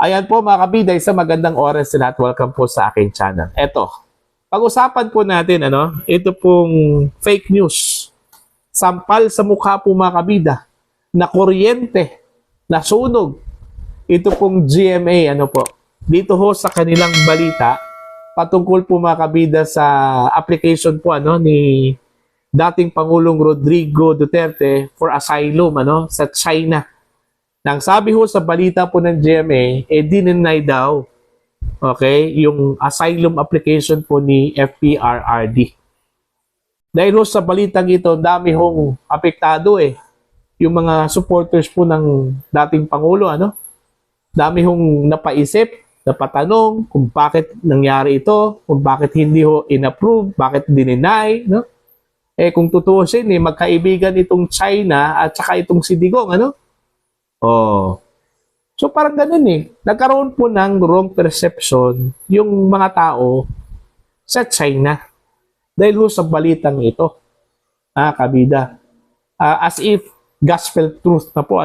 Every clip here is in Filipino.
Ayan po mga kabida, isang magandang oras sa lahat. Welcome po sa aking channel. Eto, pag-usapan po natin, ito pong fake news. Sampal sa mukha po mga kabida, na kuryente, na sunog. Ito pong GMA, dito ho sa kanilang balita, patungkol po mga kabida sa application po, ni dating Pangulong Rodrigo Duterte for asylum, sa China. Nang sabi ho sa balita po ng GMA, dinenay daw, okay, yung asylum application po ni FPRRD. Dahil ho sa balitang ito, dami hong apektado yung mga supporters po ng dating Pangulo, dami hong napaisip, napatanong kung bakit nangyari ito, kung bakit hindi ho inapprove, bakit dinenay, no? Kung tutuusin, magkaibigan itong China at saka itong si Digong, Oh. So parang ganun nagkaroon po ng wrong perception yung mga tao sa China dahil ho sa balitang ito. Kabida. As if gospel truth na po,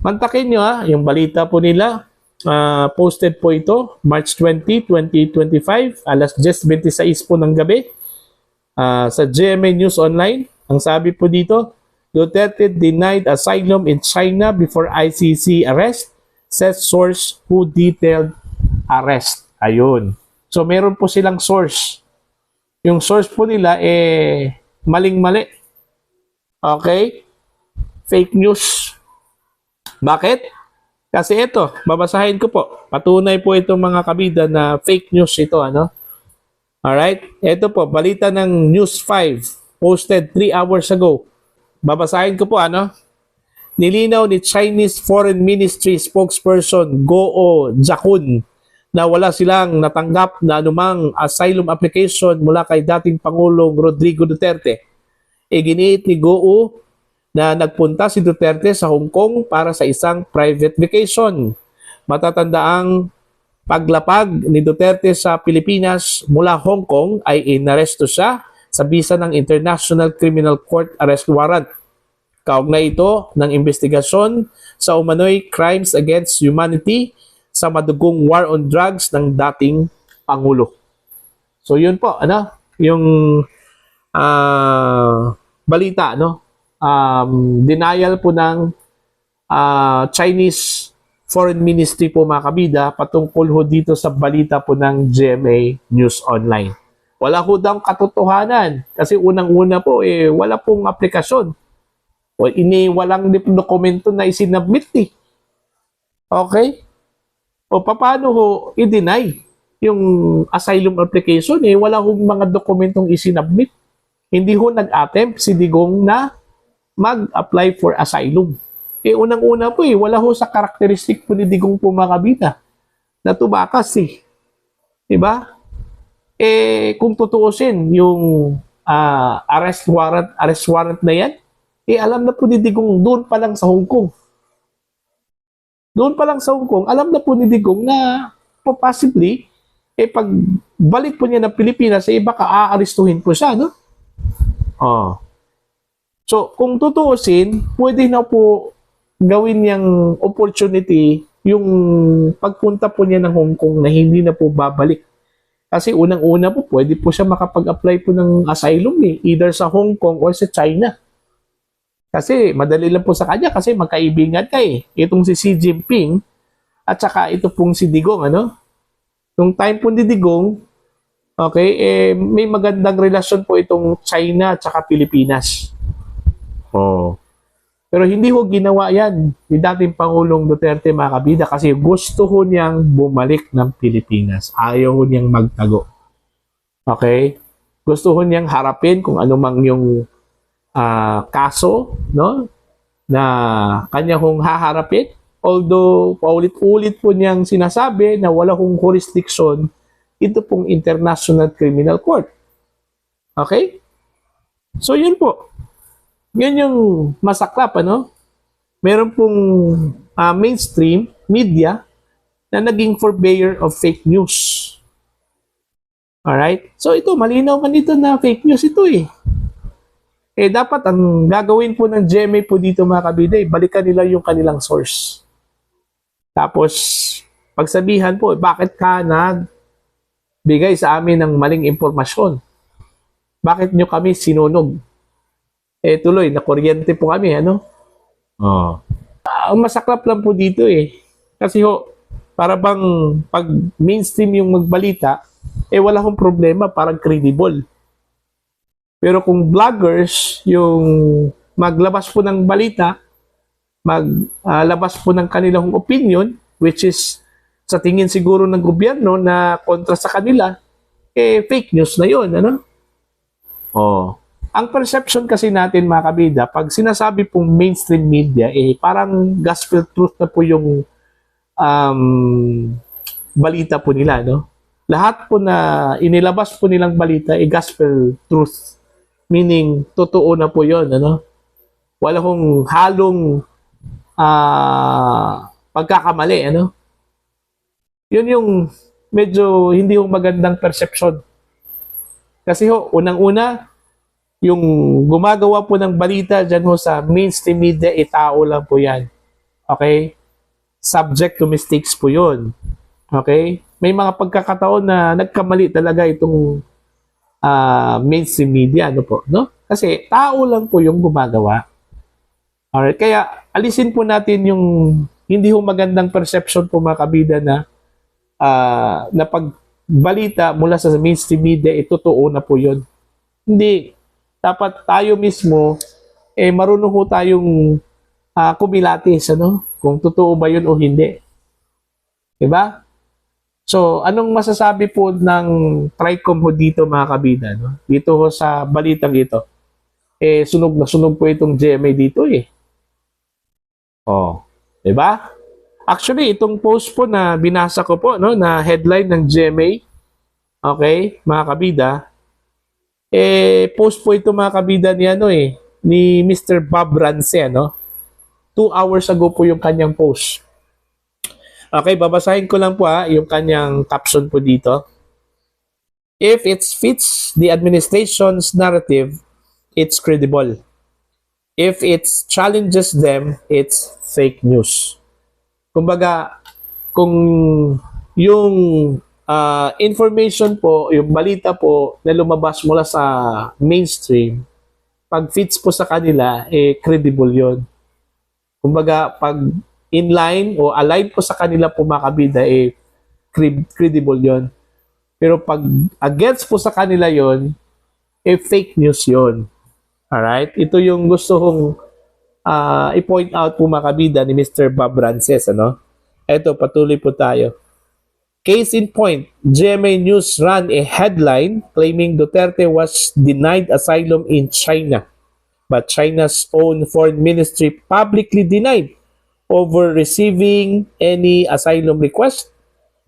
Mantakin nyo, yung balita po nila, posted po ito, March 20, 2025, alas 10:26 po ng gabi, sa GMA News Online. Ang sabi po dito, Duterte denied asylum in China before ICC arrest, says source who detailed arrest. Ayun. So meron po silang source. Yung source po nila maling-mali. Okay? Fake news. Bakit? Kasi ito, babasahin ko po. Patunay po itong mga kabida na fake news ito, Alright? Ito po, balita ng News 5, posted 3 hours ago. Babasahin ko po, Nilinaw ni Chinese Foreign Ministry spokesperson Guo Jiakun na wala silang natanggap na anumang asylum application mula kay dating Pangulong Rodrigo Duterte. Iginiit ni Guo na nagpunta si Duterte sa Hong Kong para sa isang private vacation. Matatandaang paglapag ni Duterte sa Pilipinas mula Hong Kong ay inaresto siya sa bisa ng International Criminal Court arrest warrant. Kaugnay ito ng investigasyon sa umano'y crimes against humanity sa madugong war on drugs ng dating Pangulo. So yun po, yung balita, denial po ng Chinese Foreign Ministry po mga kabida patungkol ho dito sa balita po ng GMA News Online. Wala ho daw katotohanan kasi unang-una po wala pong aplikasyon. Walang dokumento na isinabmit Okay? O paano ho i-deny yung asylum application wala ho mga dokumentong isinabmit. Hindi ho nag-attempt si Digong na mag-apply for asylum. Unang-una po wala ho sa karakteristik po ni Digong po mga kabida na tumakas Diba? Kung tutuusin yung arrest warrant na yan, alam na po ni Digong doon pa lang sa Hong Kong. Doon pa lang sa Hong Kong, alam na po ni Digong na possibly, pag balik po niya ng Pilipinas, baka aarestuhin po siya, So, kung tutuusin, pwede na po gawin niyang opportunity yung pagpunta po niya ng Hong Kong na hindi na po babalik. Kasi unang-una po, pwede po siya makapag-apply po ng asylum either sa Hong Kong or sa China. Kasi madali lang po sa kanya kasi magkaibigan ka Itong si Xi Jinping at saka ito pong si Digong, Nung time po ni Digong, okay, may magandang relasyon po itong China at saka Pilipinas. Pero hindi ho ginawa yan ni dating Pangulong Duterte mga kabida kasi gusto ho niyang bumalik ng Pilipinas. Ayaw ho niyang magtago. Okay? Gusto ho niyang harapin kung ano mang yung kaso na kanya hong haharapin. Although paulit-ulit po niyang sinasabi na wala hong jurisdiction ito pong International Criminal Court. Okay? So yun po. Yun yung masaklap, Meron pong mainstream media na naging purveyor of fake news. Alright? So ito, malinaw man ito na fake news ito dapat ang gagawin po ng GMA po dito mga kabida, balikan nila yung kanilang source. Tapos, pagsabihan po, bakit ka nagbigay sa amin ng maling impormasyon? Bakit nyo kami sinunog? Tuloy, nakuryente po kami, ano? Oh. Ang masaklap lang po dito Kasi para bang pag mainstream yung magbalita, wala akong problema, parang credible. Pero kung vloggers, yung maglabas po ng balita, maglabas po ng kanilang opinion, which is sa tingin siguro ng gobyerno na kontra sa kanila, fake news na yun, ano? Oh. Ang perception kasi natin mga kabida, pag sinasabi pong mainstream media, parang gospel truth na po yung balita po nila, no? Lahat po na inilabas po nilang balita gospel truth. Meaning, totoo na po yun, ano? Wala hong halong pagkakamali, ano? Yun yung medyo hindi yung magandang perception. Kasi unang-una, yung gumagawa po ng balita dyan sa mainstream media, tao lang po yan. Okay? Subject to mistakes po yun. Okay? May mga pagkakataon na nagkamali talaga itong mainstream media, ano po, no? Kasi tao lang po yung gumagawa. Alright? Kaya alisin po natin yung hindi ho magandang perception po mga kabida na pagbalita mula sa mainstream media, totoo na po yun. Hindi. Dapat tayo mismo, marunong ho tayong kumilatis, ano? Kung totoo ba yun o hindi. Diba? So, anong masasabi po ng TRICOM ho dito mga kabida, no? Dito ho sa balitang ito. Sunog na sunog po itong GMA dito Oh. Diba? Actually, itong post po na binasa ko po, no, na headline ng GMA, okay, mga kabida, post po ito mga kabida ni ni Mr. Bob Rance, no? 2 hours ago po yung kanyang post. Okay, babasahin ko lang po yung kanyang caption po dito. If it fits the administration's narrative, it's credible. If it challenges them, it's fake news. Kumbaga, kung yung information po, yung balita po na lumabas mula sa mainstream, pag fits po sa kanila, credible yon. Kumbaga, pag inline o aligned po sa kanila po mga kabida, credible yon. Pero pag against po sa kanila yon, fake news yon. Alright? Ito yung gusto kong i-point out po mga kabida ni Mr. Bob Rances, ano? Ito, patuloy po tayo. Case in point, GMA News ran a headline claiming Duterte was denied asylum in China, but China's own foreign ministry publicly denied over receiving any asylum request,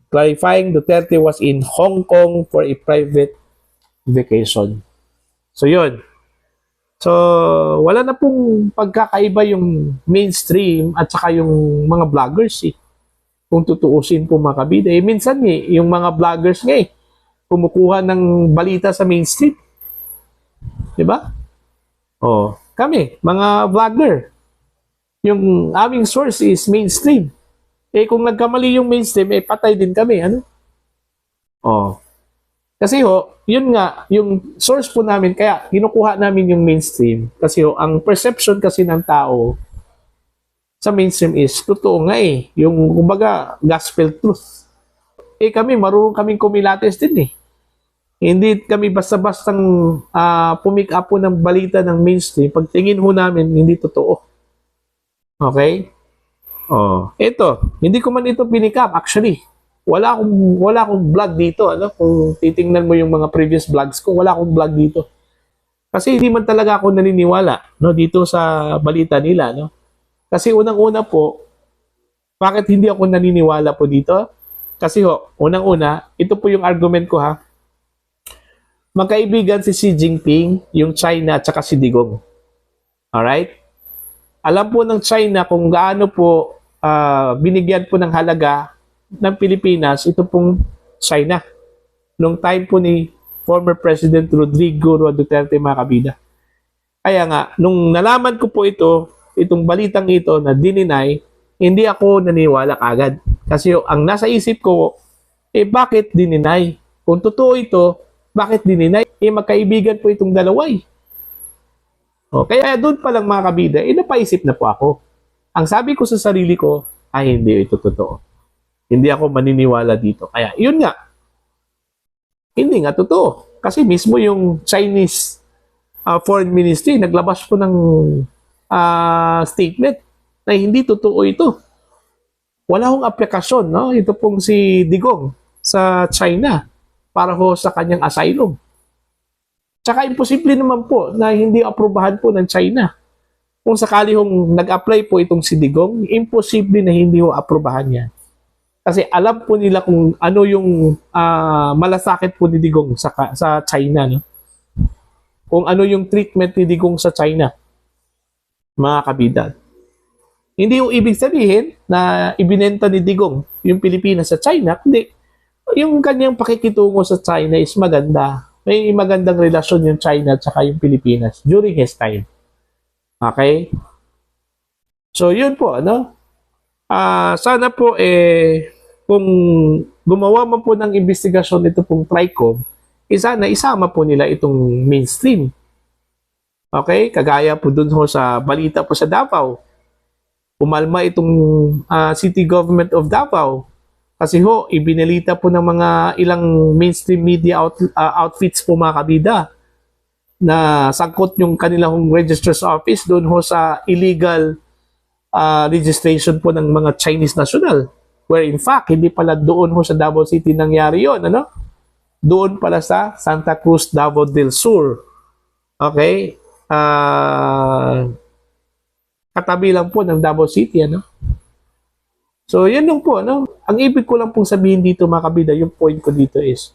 clarifying Duterte was in Hong Kong for a private vacation. So yun. So wala na pong pagkakaiba yung mainstream at saka yung mga vloggers kung tutuusin po mga kabida. Minsan yung mga vloggers kumukuha ng balita sa mainstream. Diba? Kami, mga vlogger, yung aming source is mainstream. Kung nagkamali yung mainstream, patay din kami. Ano? Kasi yun nga, yung source po namin, kaya kinukuha namin yung mainstream. Kasi ang perception kasi ng tao sa mainstream is, totoo nga yung kumbaga, gospel truth. Kami, marunong kaming kumilates din Hindi kami basta-bastang pumick up po ng balita ng mainstream. Pagtingin ho namin, hindi totoo. Okay? Ito, hindi ko man ito pinick up. Actually, wala akong vlog dito. Ano? Kung titingnan mo yung mga previous vlogs ko, wala akong vlog dito. Kasi hindi man talaga ako naniniwala dito sa balita nila. No? Kasi unang-una po, bakit hindi ako naniniwala po dito? Kasi unang-una, ito po yung argument ko Magkaibigan si Xi Jinping, yung China at saka si Digong. Alright? Alam po ng China kung gaano po binigyan po ng halaga ng Pilipinas, ito pong China. Nung time po ni former President Rodrigo Duterte mga kabida. Kaya nga, nung nalaman ko po itong balitang ito na dininay, hindi ako naniwala agad. Kasi ang nasa isip ko, bakit dininay? Kung totoo ito, bakit dininay? Magkaibigan po itong dalawa eh. Kaya doon pa lang mga kabida, napaisip na po ako. Ang sabi ko sa sarili ko, ay hindi ito totoo. Hindi ako maniniwala dito. Kaya yun nga, hindi nga totoo. Kasi mismo yung Chinese Foreign Ministry naglabas po ng statement na hindi totoo ito. Wala hong aplikasyon, no? Ito pong si Digong sa China para ho sa kanyang asylum. Tsaka imposible naman po na hindi aprobahan po ng China. Kung sakali hong nag-apply po itong si Digong, imposible na hindi ho aprobahan yan. Kasi alam po nila kung ano yung malasakit po ni Digong sa China. No? Kung ano yung treatment ni Digong sa China, mga kabidad. Hindi yung ibig sabihin na ibinenta ni Digong yung Pilipinas sa China, kundi yung kanyang pakikitungo sa China is maganda. May magandang relasyon yung China at saka yung Pilipinas during his time. Okay? So, yun po, ano? Sana po, kung gumawa man po ng investigasyon ito pong TRICOM, sana isama po nila itong mainstream. Okay? Kagaya po dun ho sa balita po sa Davao. Umalma itong city government of Davao. Kasi ho, ibinalita po ng mga ilang mainstream media outfits po mga kabida na sangkot yung kanilang registrar's office doon ho sa illegal registration po ng mga Chinese national. Where in fact, hindi pala doon ho sa Davao City nangyari yon, ano? Doon pala sa Santa Cruz, Davao del Sur. Okay? Katabi lang po ng Davao City, ano? So, yan lang po, ano? Ang ibig ko lang pong sabihin dito, mga kabida, yung point ko dito is,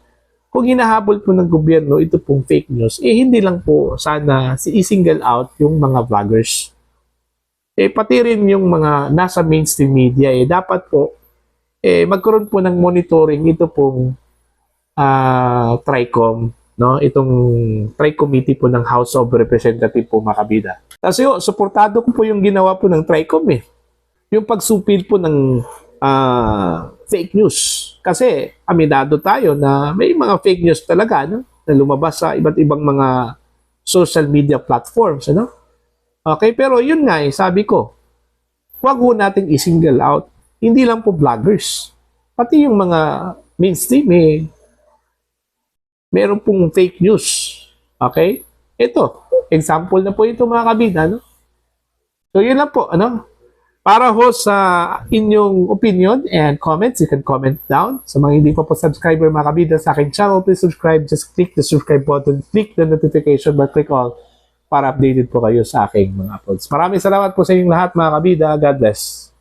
kung hinahabol po ng gobyerno ito pong fake news, hindi lang po sana i-single out yung mga vloggers. Pati rin yung mga nasa mainstream media, dapat po, magkaroon po ng monitoring ito pong TRICOM, no? Itong TRI-Committee po ng House of Representatives po, mga kabida. Kasi suportado ko po yung ginawa po ng TRICOM yung pagsupil po ng fake news. Kasi aminado tayo na may mga fake news talaga, no? Na lumabas sa iba't ibang mga social media platforms, ano? Okay, pero yun nga sabi ko, huwag ho nating i-single out. Hindi lang po vloggers. Pati yung mga mainstream, meron pong fake news. Okay? Ito, example na po ito mga kabida, no? So yun lang po, ano? Para ho sa inyong opinion and comments, you can comment down. Sa mga hindi pa po subscriber mga kabida sa aking channel, please subscribe. Just click the subscribe button, click the notification bell, click all para updated po kayo sa aking mga uploads. Maraming salamat po sa inyong lahat mga kabida. God bless.